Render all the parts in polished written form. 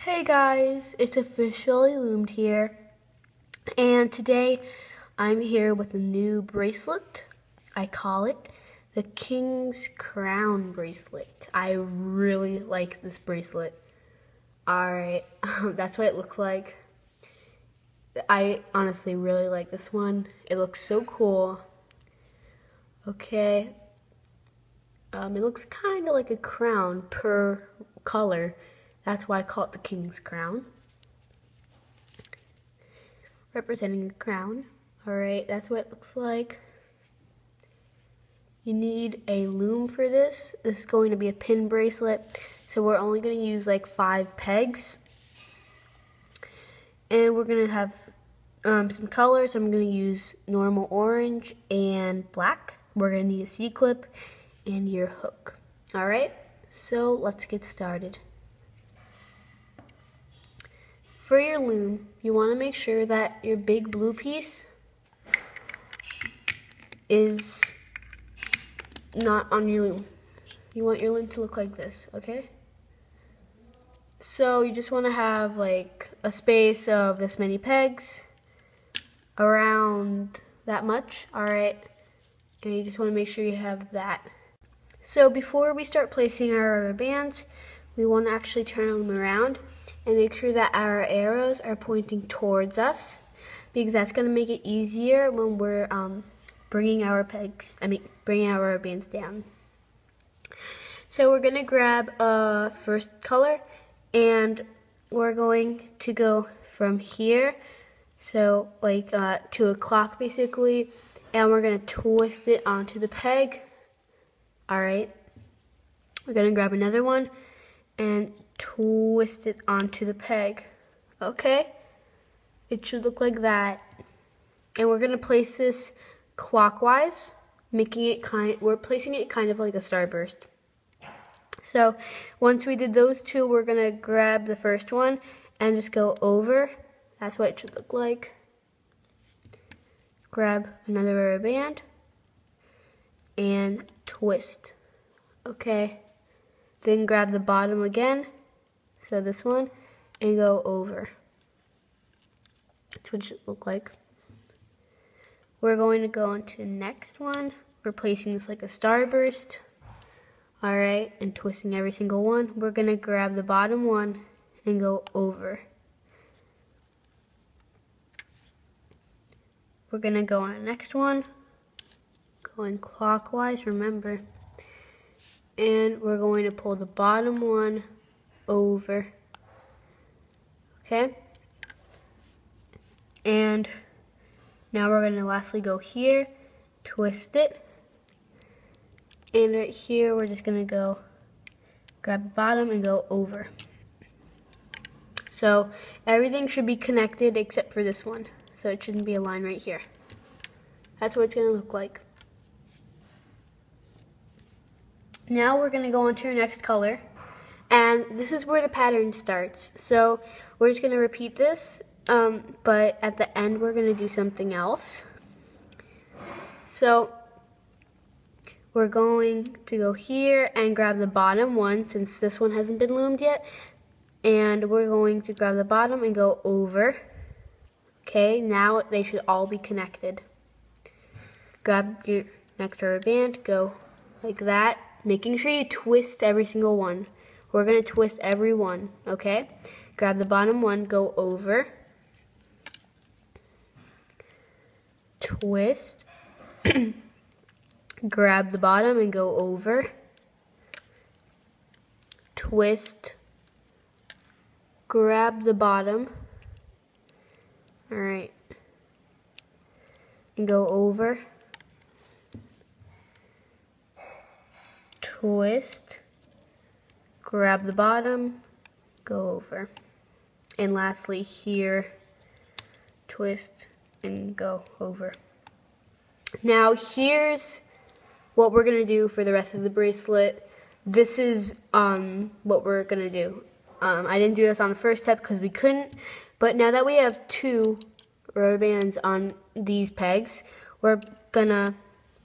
Hey guys, it's Officially Loomed here, and today I'm here with a new bracelet. I call it the Kings Krown bracelet. I really like this bracelet. Alright, that's what it looks like. I honestly really like this one. It looks so cool. Okay, it looks kind of like a crown per color. That's why I call it the King's Krown. Representing a crown. Alright, that's what it looks like. You need a loom for this. This is going to be a pin bracelet. So we're only going to use like 5 pegs. And we're going to have some colors. I'm going to use normal orange and black. We're going to need a C-clip and your hook. Alright, so let's get started. For your loom, you want to make sure that your big blue piece is not on your loom. You want your loom to look like this, okay? So you just want to have like a space of this many pegs, around that much, alright? And you just want to make sure you have that. So before we start placing our rubber bands, we want to actually turn our loom around and make sure that our arrows are pointing towards us, because that's going to make it easier when we're bringing our rubber bands down. So we're going to grab a first color, and we're going to go from here, so like to a clock basically, and we're going to twist it onto the peg. Alright, we're going to grab another one and twist it onto the peg. Okay, it should look like that. And we're going to place this clockwise, we're placing it kind of like a starburst. So once we did those two, we're going to grab the first one and just go over. That's what it should look like. Grab another rubber band and twist. Okay, then grab the bottom again, so this one, and go over. That's what it should look like. We're going to go on to the next one. We're placing this like a starburst. Alright, and twisting every single one. We're going to grab the bottom one and go over. We're going to go on the next one, going clockwise, remember. And we're going to pull the bottom one over. Okay? And now we're going to lastly go here, twist it. And right here, we're just going to go grab the bottom and go over. So everything should be connected except for this one. So it shouldn't be a line right here. That's what it's going to look like. Now we're going to go on to our next color, and this is where the pattern starts. So we're just going to repeat this, but at the end we're going to do something else. So we're going to go here and grab the bottom one, since this one hasn't been loomed yet, and we're going to grab the bottom and go over. Okay, now they should all be connected. Grab your next rubber band, go like that, making sure you twist every single one. We're going to twist every one, okay? Grab the bottom one, go over, twist, grab the bottom and go over, twist, grab the bottom, alright, and go over, twist, grab the bottom, go over. And lastly here, twist and go over. Now here's what we're going to do for the rest of the bracelet. This is what we're going to do. I didn't do this on the first step because we couldn't, but now that we have 2 rubber bands on these pegs, we're gonna,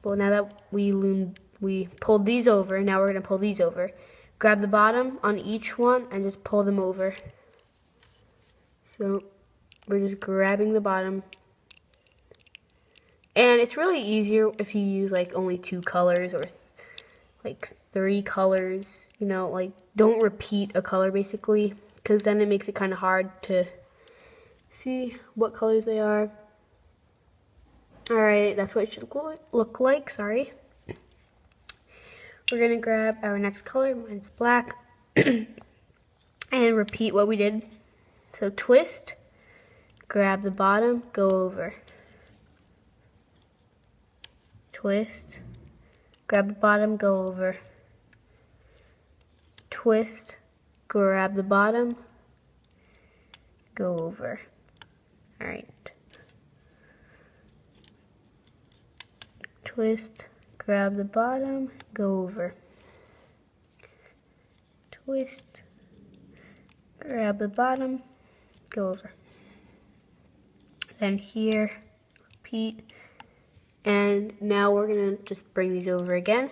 well, now that we pulled these over, now we're going to pull these over. Grab the bottom on each one and just pull them over. So we're just grabbing the bottom. And it's really easier if you use like only 2 colors or like 3 colors, you know, like don't repeat a color basically, because then it makes it kind of hard to see what colors they are. Alright, that's what it should look like, sorry. We're gonna grab our next color, mine's black, and repeat what we did. So twist, grab the bottom, go over. Twist, grab the bottom, go over. Twist, grab the bottom, go over. Alright. Twist, grab the bottom, go over. Twist, grab the bottom, go over. Then here, repeat. And now we're gonna just bring these over again.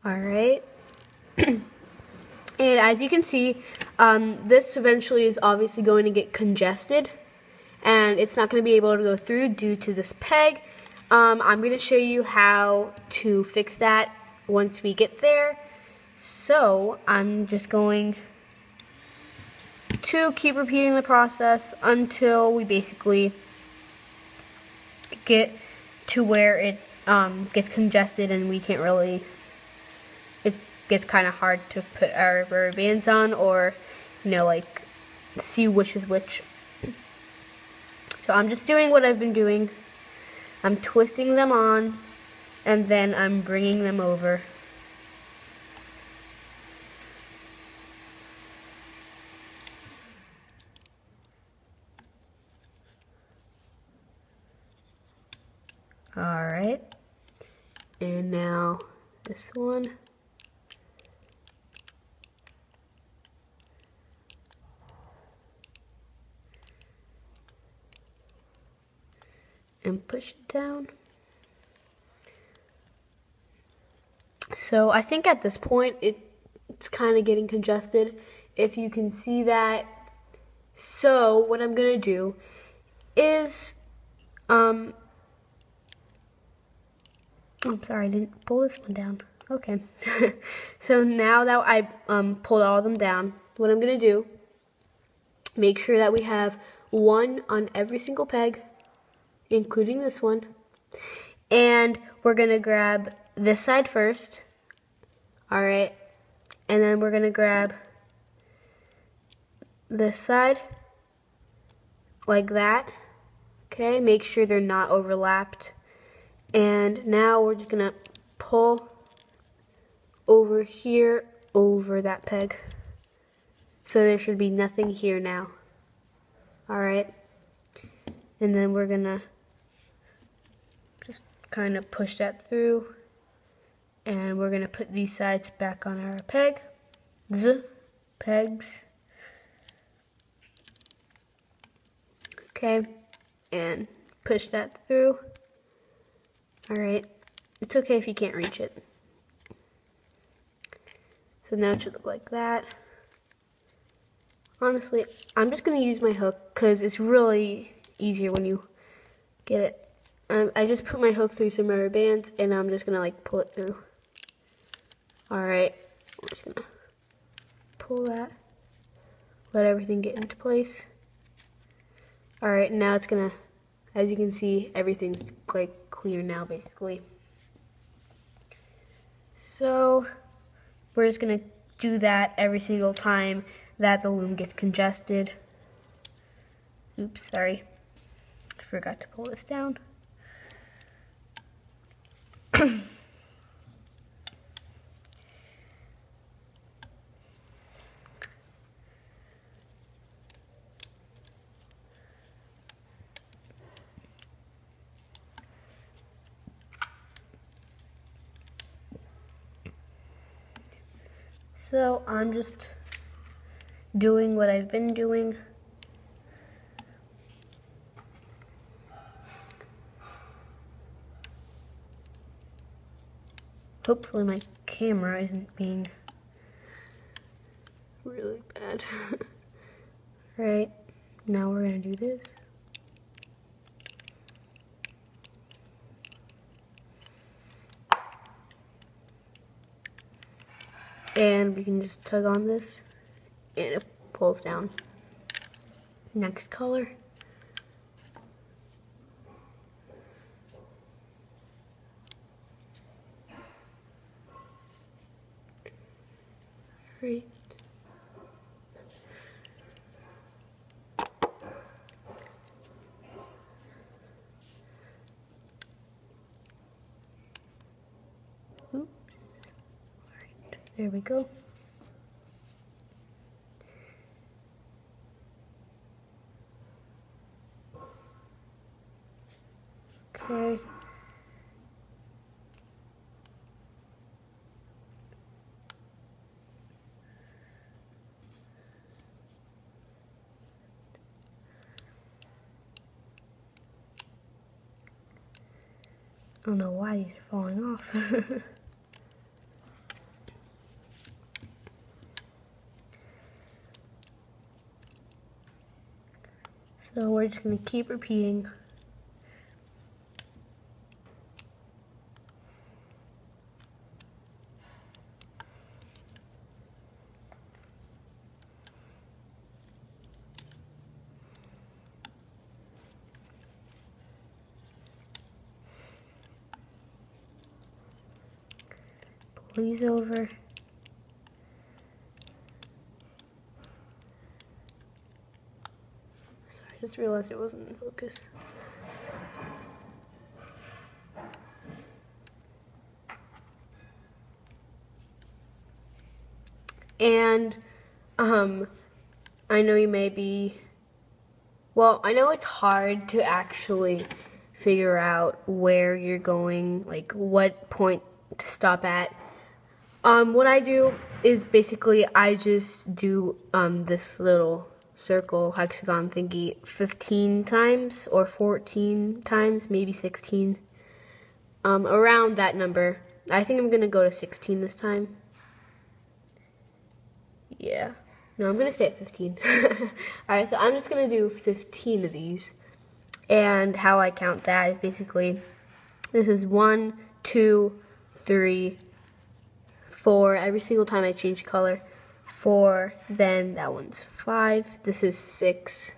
All right. And as you can see, this eventually is obviously going to get congested and it's not going to be able to go through due to this peg. I'm going to show you how to fix that once we get there. So I'm just going to keep repeating the process until we basically get to where it gets congested and we can't really, it gets kind of hard to put our rubber bands on, or you know, like see which is which. So I'm just doing what I've been doing. I'm twisting them on and then I'm bringing them over. Alright, and now this one. And push it down. So I think at this point it's kind of getting congested, if you can see that. So what I'm gonna do is I'm sorry, I didn't pull this one down. Okay. So now that I pulled all of them down, what I'm going to do, make sure that we have one on every single peg, including this one. And we're going to grab this side first. All right. And then we're going to grab this side like that. Okay, make sure they're not overlapped. And now we're just gonna pull over here, over that peg. So there should be nothing here now. Alright. And then we're gonna just kind of push that through. And we're gonna put these sides back on our pegs. Okay, and push that through. Alright, it's okay if you can't reach it. So now it should look like that. Honestly, I'm just going to use my hook because it's really easier when you get it. I just put my hook through some rubber bands and I'm just going to like pull it through. Alright, I'm just going to pull that. Let everything get into place. Alright, now it's going to, as you can see, everything's like clear now basically. So we're just gonna do that every single time that the loom gets congested. Oops, sorry. I forgot to pull this down. So I'm just doing what I've been doing. Hopefully my camera isn't being really bad. Right, now we're gonna do this. And we can just tug on this and it pulls down. Next color. Right. Oops. Alright, there we go. Okay. I don't know why these are falling off. So we're just going to keep repeating. Pull these over. Sorry, I just realized it wasn't in focus. And I know you may be, well, I know it's hard to actually figure out where you're going, like what point to stop at. What I do is basically I just do this little circle hexagon thingy 15 times or 14 times, maybe 16, around that number. I think I'm gonna go to 16 this time. Yeah, no, I'm gonna stay at 15. Alright, so I'm just gonna do 15 of these, and how I count that is basically, this is 1, 2, 3, 4, every single time I change color, 4, then that one's 5, this is 6.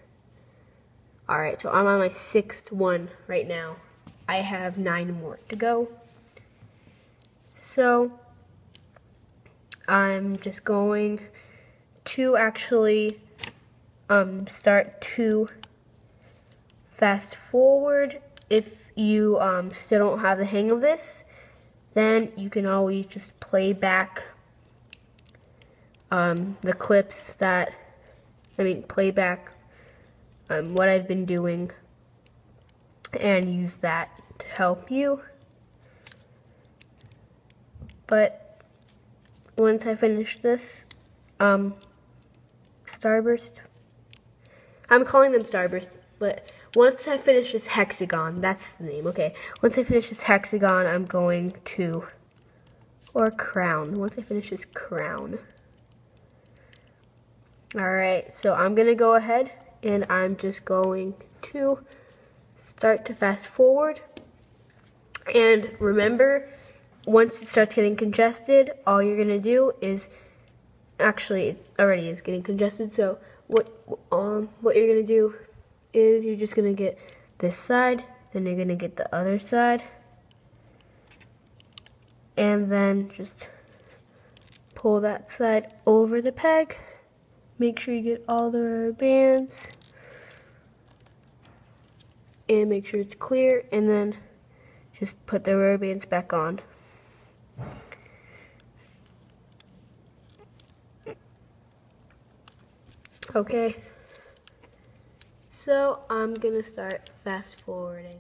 Alright, so I'm on my 6th one right now. I have 9 more to go. So, I'm just going to actually start to fast forward. If you still don't have the hang of this, then you can always just play back the clips that, play back what I've been doing and use that to help you. But once I finish this starburst, I'm calling them starburst, but once I finish this hexagon, that's the name, okay. Once I finish this hexagon, I'm going to, or crown, once I finish this crown. Alright, so I'm going to go ahead and I'm just going to start to fast forward. And remember, once it starts getting congested, all you're going to do is, actually it already is getting congested, so what you're going to do is you're just going to get this side, then you're going to get the other side, and then just pull that side over the peg. Make sure you get all the rubber bands and make sure it's clear, and then just put the rubber bands back on. Okay, so I'm gonna start fast forwarding.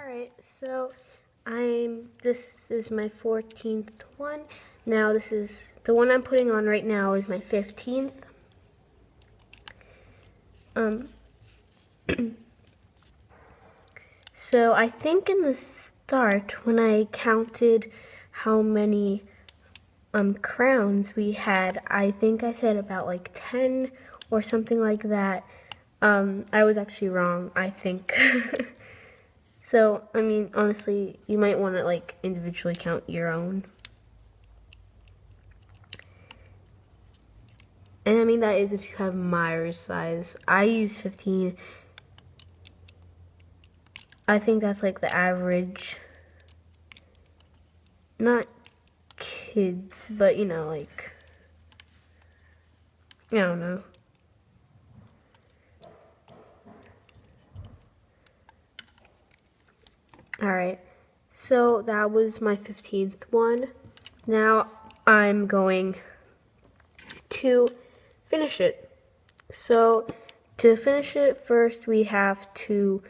Alright, so this is my 14th one. Now this is, the one I'm putting on right now is my 15th. So I think in the start, when I counted how many crowns we had, I think I said about like 10 or something like that. I was actually wrong, I think. So, I mean, honestly, you might want to like individually count your own. And I mean, that is if you have Myers size. I use 15. I think that's like the average. Not kids, but you know, like, I don't know. Alright, so that was my 15th one. Now I'm going to finish it. So to finish it, first we have to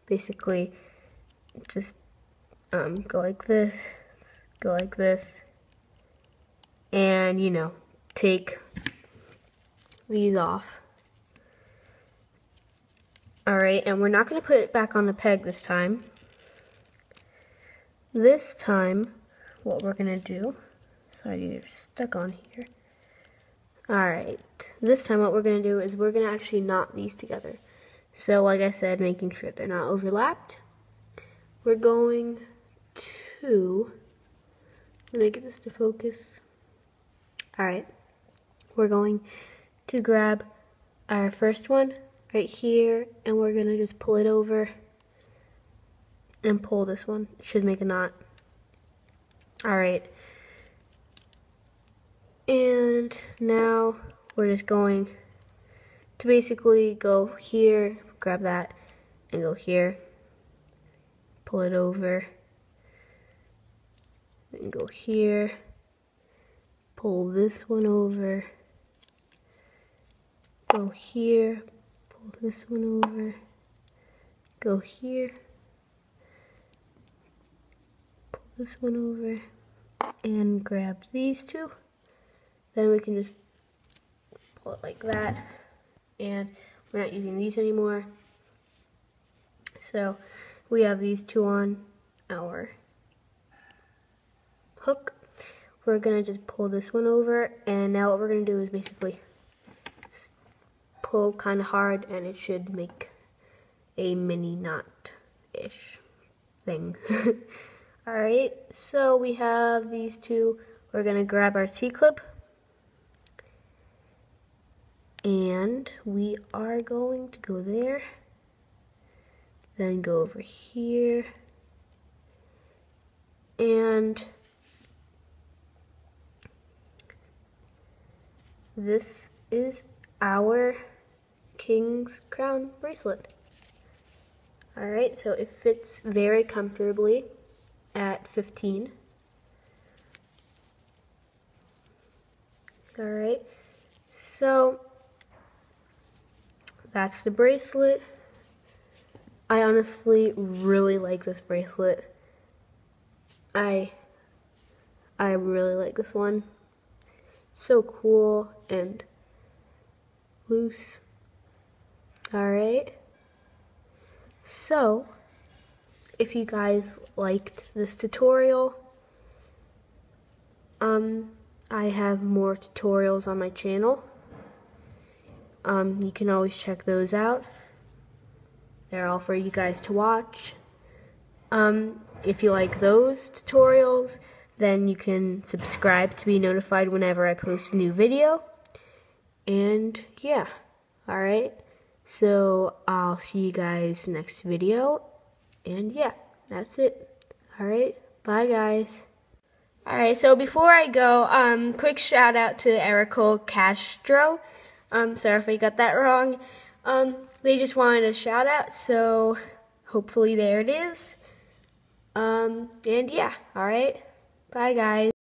basically just go like this, and you know, take these off. Alright, and we're not going to put it back on the peg this time. This time, what we're going to do, sorry, you're stuck on here. Alright, this time what we're going to do is we're going to actually knot these together. So like I said, making sure they're not overlapped. We're going to, let me get this to focus. Alright, we're going to grab our first one right here, and we're going to just pull it over and pull this one. It should make a knot. Alright. And now we're just going to basically go here, grab that, and go here. Pull it over. Then go here. Pull this one over. Go here. Pull this one over. Go here. Pull this one over. And grab these two. Then we can just pull it like that, and we're not using these anymore. So we have these two on our hook. We're gonna just pull this one over, and now what we're gonna do is basically pull kind of hard, and it should make a mini knot-ish thing. Alright, so we have these two. We're gonna grab our C-clip, and we are going to go there, then go over here, and this is our Kings Krown bracelet. Alright, so it fits very comfortably at 15. Alright, so that's the bracelet. I honestly really like this bracelet. I really like this one. It's so cool and loose. Alright. So, if you guys liked this tutorial, I have more tutorials on my channel. You can always check those out. They're all for you guys to watch. If you like those tutorials, then you can subscribe to be notified whenever I post a new video. And yeah, alright. So I'll see you guys next video. And yeah, that's it. Alright, bye guys. Alright, so before I go, quick shout out to Erico Castro. Sorry if I got that wrong. They just wanted a shout out, so hopefully there it is. And yeah, alright. Bye guys.